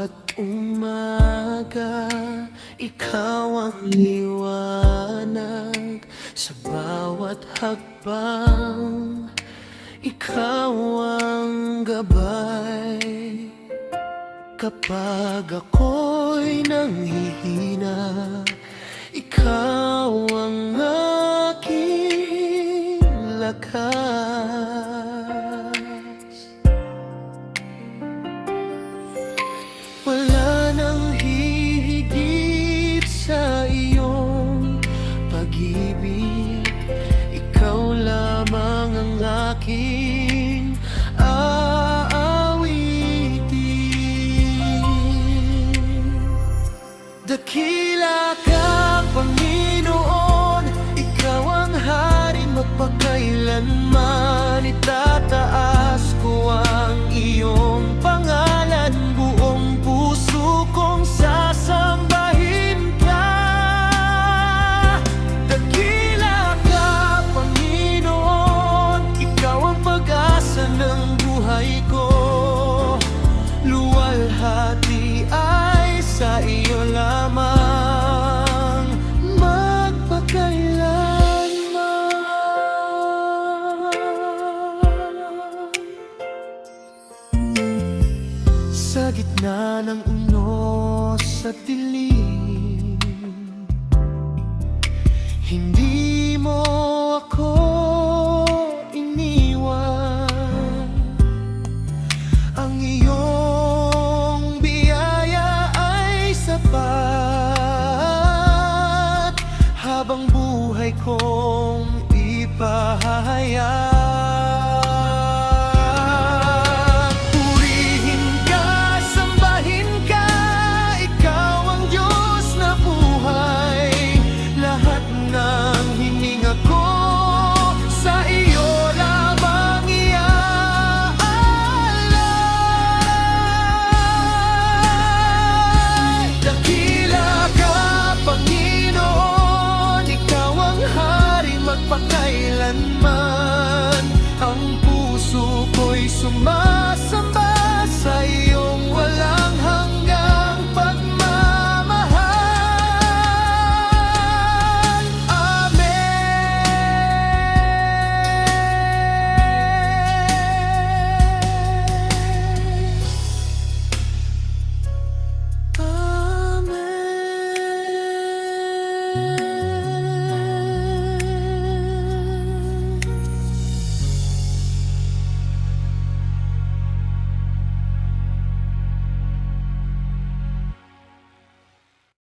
bawat umaga, ikaw ang liwanag. Sa bawat hakbang, ikaw ang gabay. Kapag ako'y nanghihina, ikaw ang aking lakas. Wala nang hihigit sa iyong pag-ibig. Ikaw lamang ang aking dakila ka, Panginoon, ikaw ang hari magpakailanman. Itataas ko ang iyong pangalan, buong puso kong sasambahin ka. Dakila ka, Panginoon, ikaw ang pag-asa ng buhay ko. Luwalhati ay sa iyo lamang magpakailanman. Sa gitna ng unos at dilim, hindi mo ako iniwan. Ang iyong biyaya ay sapat habang buhay kong ipahayag.